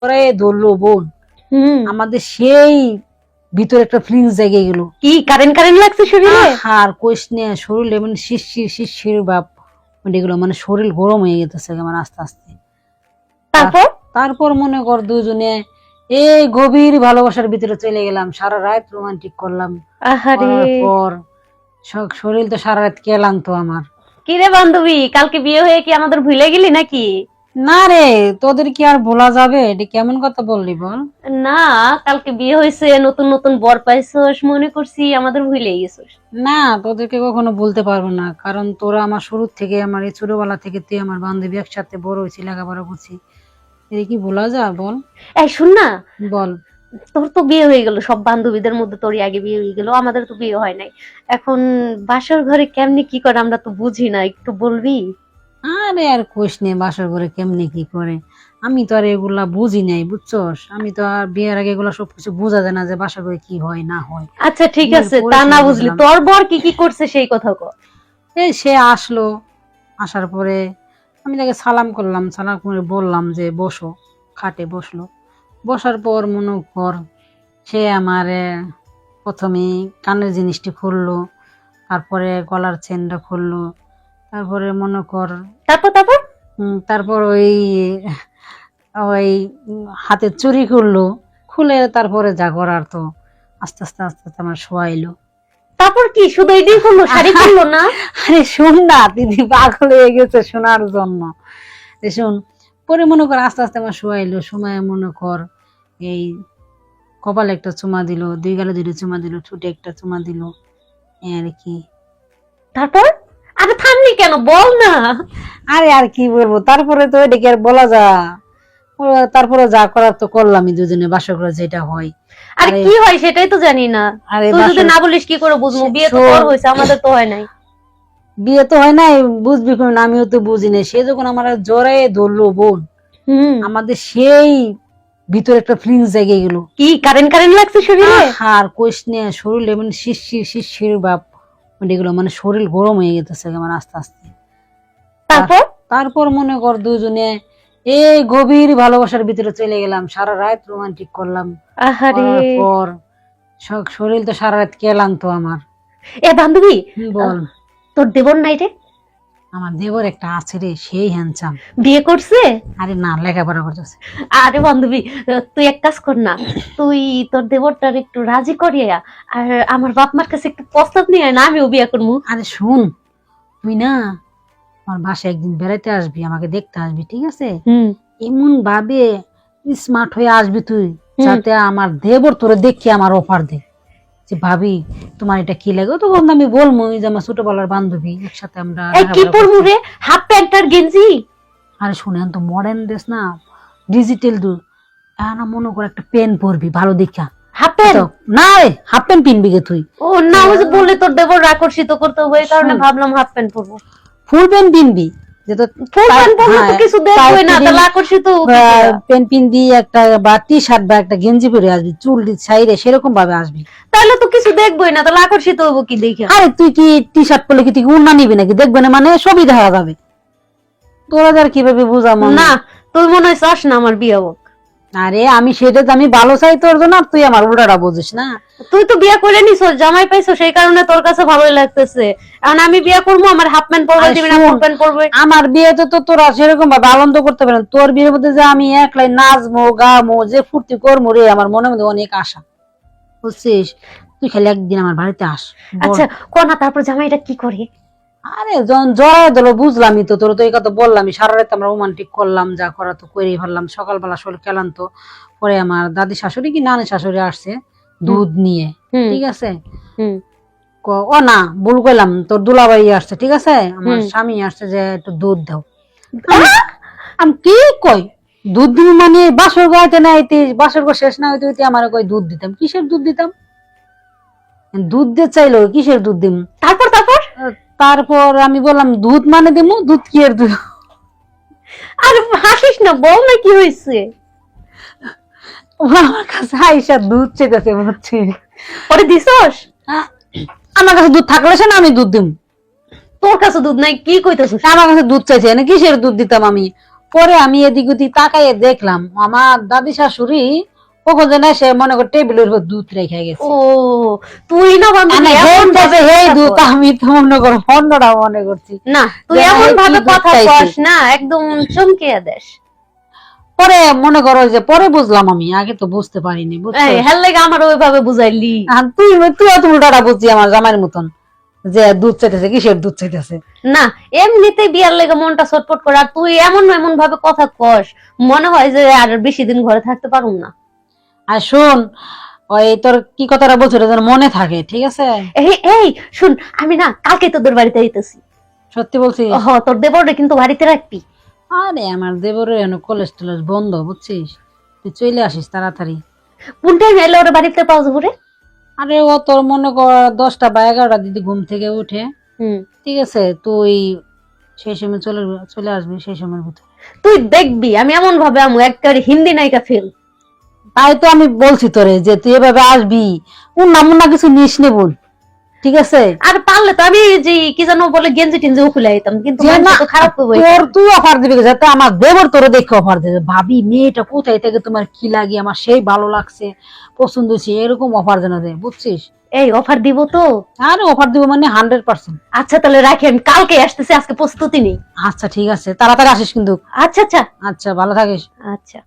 পরে ধরলো বোন, আমাদের সেই ভিতরে একটা ফিলিংস জেগে গেল। কি কারেন্ট কারেন্ট লাগছে শরীরে? আর কোষ নিয়ে শরীরে মানে শিরশির শিরশির ভাব এগুলো, মানে শরীর গরম হয়ে গেছে মানে আস্তে আস্তে। তারপর মনে কর দুজনে এই গভীর ভালোবাসার ভিতরে চলে গেলাম, সারা রাত রোমান্টিক করলাম। পর শরীর তো সারা রাত কেলাম তো আমার। কি রে বান্ধবী, কালকে বিয়ে হয়ে কি আমাদের ভুলে গেলি নাকি? না রে, তোদের কি আর ভোলা যাবে? এটা কেমন কথা বললি বল? না, কালকে বিয়ে হয়েছে, নতুন নতুন বর পাইছস, মনে করছি আমাদের ভুলে গেছস। না, তোদেরকে কখনো বলতে পারবো না, কারণ তোরা আমার শুরু থেকে, আমার এই ছোটবেলা থেকে তুই আমার বান্ধবী, একসাথে বড় হয়েছি, লেখাপড়া করছি, এটা কি ভোলা যায় বল? এই শুন না, বল। তোর তো বিয়ে হয়ে গেল, সব বান্ধবীদের মধ্যে তোরই আগে বিয়ে হয়ে গেল, আমাদের তো বিয়ে হয় নাই। এখন বাসর ঘরে কেমনি কি করে আমরা তো বুঝি না, একটু বলবি? আরে আর কোষ নেই, বাসর ঘরে কেমনে কি করে, আমি তো আর এগুলা বুঝি নাই, বুঝছস? আমি তো আর বিয়ের আগে এগুলা সবকিছু বোঝা যায় না যে বাসর ঘরে কি হয় না হয়। আচ্ছা ঠিক আছে, তা না বুঝলি তোর বর কি কি করছে সেই কথা কর। এই সে আসলো, আসার পরে আমি তাকে সালাম করলাম, সালাম করে বললাম যে বসো, খাটে বসলো। বসার পর মনে কর সে আমার প্রথমে কানের জিনিসটি খুললো, তারপরে গলার চেনটা খুললো, তারপরে মনে কর তারপর ওই ওই হাতের চুড়ি খুললো, খুলে তারপরে যা করার তো আস্তে আস্তে আস্তে আস্তে আমার শোয়াইলো। তারপর কি শুধু এটাই করলো, শাড়ি খুললো না? আরে শোন না, দিদি পাগল হয়ে গেছে শোনার জন্য। শোন, পরে মনে কর আস্তে আস্তে আমার শোয়াইলো, সময় মনে কর এই কপালে একটা চুমা দিল, দুই গালে দুটো চুমা দিল, ঠোঁটে একটা চুমা দিল, আর কি। তারপর আরে থামলি কেন, বল না। আরে আর কি বলবো, তারপরে তো এটাকে আর বলা যা, তারপরে যা করার তো করলামই দুজনে, বাসর করে যেটা হয়। আরে কি হয় সেটাই তো জানি না, তুই যদি না বলিস কি করে বুঝবো? বিয়ে তো তোর হয়েছে, আমাদের তো হয় নাই। বিয়ে তো হয় নাই, বুঝবি কোন? আমিও তো বুঝি না। সে যখন আমার জোরে ধরলো বোন, আমাদের সেই ভিতরে একটা ফিলিংস জেগে গেল। কি কারেন্ট কারেন্ট লাগছে শরীরে? আর কোষ নিয়ে শরীরে মানে শিরশির শিরশির ভাব এগুলো, মানে শরীর গরম হয়ে গেছে মানে আস্তে আস্তে। তারপর মনে কর দুজনে এই গভীর ভালোবাসার ভিতরে চলে গেলাম, সারা রাত রোমান্টিক করলাম। পর শরীর তো সারা রাত কেলাম তো আমার। এ বান্ধবী বল, তোর দেবর নাই রে? আমার দেবর একটা আছে রে, সেই হ্যান্ডসাম। বিয়ে করছে? আরে না, লেখাপড়া করতেছে। আরে বান্ধবী, তুই এক কাজ কর না, তুই তোর দেবরটার একটু রাজি করিয়া আর আমার বাপ মার কাছে একটু প্রস্তাব নিয়ে আয় না, আমিও বিয়ে করবো। আরে শুন, তুই না আমার বাসায় একদিন বেড়াতে আসবি, আমাকে দেখতে আসবি, ঠিক আছে? এমন ভাবে স্মার্ট হয়ে আসবি তুই, যাতে আমার দেবর তোরে দেখে আমার অফার দে যে ভাবি তোমার এটা কি লাগে। তো আমি বলবো যে আমার ছোটবেলার বান্ধবী, একসাথে আমরা কি পরবো রে, হাফ প্যান্ট আর গেঞ্জি? আরে শুনে তো মডার্ন ড্রেস না, ডিজিটাল দু না, মনে করে একটা পেন পরবি ভালো দেখা। হাফ প্যান্ট না রে, হাফ প্যান্ট পিনবি গে তুই? ও না, ওই যে বললে তোর দেবর আকর্ষিত করতে হবে, এই কারণে ভাবলাম হাফ প্যান্ট পরবো। ফুল প্যান্ট পিনবি, যেটা ফুল প্যান্ট পরলে তো কিছু দেখবই না, তাহলে আকর্ষিত প্যান্ট পিনবি একটা, বা টি শার্ট বা একটা গেঞ্জি পরে আসবি, চুল সাইডে সেরকম ভাবে আসবি, তাহলে তো কিছু দেখবই না, তাহলে আকর্ষিত হবো কি দেখে? আরে তুই কি টি শার্ট পরলে কি তুই উড়না নিবি নাকি? দেখবে না মানে সবই দেখা যাবে। তোরা যার কিভাবে বুঝাবো না, তুই মনে হয় চাস না আমার বিয়ে হোক। আরে আমি সেটা তো আমি ভালো চাই তোর জন্য, আর তুই আমার উল্টাটা বুঝিস না। তুই তো বিয়ে করে নিস, জামাই পাইছো, সেই কারণে তোর কাছে ভালোই লাগতেছে। এখন আমি বিয়ে করবো, আমার হাফ প্যান্ট পরবে দিবি না ফুল প্যান্ট পরবে? আমার বিয়েতে তো তোরা সেরকম ভাবে আনন্দ করতে পারেন, তোর বিয়ের মধ্যে যে আমি একলাই নাচবো গামো, যে ফুর্তি করবো রে, আমার মনের মধ্যে অনেক আশা, বুঝছিস? তুই খালি একদিন আমার বাড়িতে আস। আচ্ছা কোনা, তারপর জামাইটা কি করে? আরে যখন জড়াই দিল বুঝলামই তো, তোর তো এই কথা বললামই, সারা রাত আমরা রোমান্টিক করলাম, যা করা তো করেই ফেললাম। সকালবেলা শরীর ক্লান্ত, পরে আমার দাদি শাশুড়ি কি নানি শাশুড়ি আসছে দুধ নিয়ে, ঠিক আছে? ও না, ভুল করলাম, তোর দুলাবাই আসছে, ঠিক আছে? আমার স্বামী আসছে যে একটু দুধ দাও। আমি কি কই দুধ দিবি মানে বাসর গাইতে না হইতে, বাসর গো শেষ না হইতে হইতে আমার কই দুধ দিতাম। কিসের দুধ দিতাম? দুধ দিয়ে চাইলো, কিসের দুধ দিম? তারপর আমি বললাম দুধ মানে দিমু, দুধ কি এর দুধ? আরে হাসিস না, বল না কি হয়েছে? আমার কাছে আইসা দুধ চেয়েছে, বুঝছি? পরে দিছস? আমার কাছে দুধ থাকলে সে না আমি দুধ দিম। তোর কাছে দুধ নাই কি কইতেছিস? আমার কাছে দুধ চাইছে না, কিসের দুধ দিতাম আমি? পরে আমি এদিক ওদিক তাকাইয়ে দেখলাম আমার দাদি শাশুড়ি ওখানে এসে মনে কর টেবিলের উপর দুধ রেখে গেছে। ও তুই না বান্ধবী এমন ভাবে এই কথা দুধ কস। আমি তো মনে করো অন্যরা মনে করছি। না তুই যে এমন কি ভাবে দুধ কথা চাইছে। কস না, একদম চমকিয়ে দেস। পরে মনে করো যে পরে বুঝলাম, আমি আগে তো বুঝতে পারিনি, বুঝছো? এই হেল লাগে আমার ওইভাবে বুঝাইলি। আর তুই অত উল্টাটা বুঝছি আমার জামাইয়ের মতন, যে দুধ চাইতেছে, কিসের দুধ চাইতেছে? না এমনিতে বিয়ার লেগে মনটা ছটফট করে, আর তুই এমন এমন ভাবে কথা কস মনে হয় যে আর বেশি দিন ঘরে থাকতে পারুম না। আর শোন, ওই তোর কি কথাটা বলছো ওটা যেন মনে থাকে, ঠিক আছে? এই এই শুন, আমি না কালকে তোদের বাড়িতে আইতেছি। সত্যি বলছি। তোর দেবরটা কিন্তু বাড়িতে রাখবি। আরে আমার দেবরের এনে কলেজ টলেজ বন্ধ, বুঝছিস? তুই চলে আসিস তাড়াতাড়ি। কোন টাইমে এলে ওরা বাড়িতে পাওয়া যাবো রে? আরে ও তোর মনে কর 10টা বা 11টা দিদি ঘুম থেকে উঠে, ঠিক আছে? তুই সেই সময় চলে আসবি সেই সময়ের ভিতরে। তুই দেখবি আমি এমন ভাবে আমু একবারে হিন্দি নায়িকা ফেল। তাই তো আমি বলছি তোরে যে তুই এভাবে আসবি, উন্না মুন্না কিছু নিস নে বোন, ঠিক আছে? আর পারলে তো আমি যে কি জানো বলে গেঞ্জি টেঞ্জি খুলে আইতাম, কিন্তু যে মানুষ না, তো খারাপ করবো। তোর তুই অফার দিবি, যাতে আমার দেবর তোরে দেখে অফার দেবে, ভাবি মেয়েটা কোথায় থেকে তোমার কি লাগে, আমার সেই ভালো লাগছে, পছন্দ হয়েছে, এরকম অফার যেন দেয়, বুঝছিস? এই অফার দিব তো। আরে অফার দিব মানে 100%। আচ্ছা তাহলে রাখি, আমি কালকে আসতেছি, আজকে প্রস্তুতি নেই। আচ্ছা ঠিক আছে, তাড়াতাড়ি আসিস কিন্তু। আচ্ছা আচ্ছা আচ্ছা ভালো থাকিস। আচ্ছা।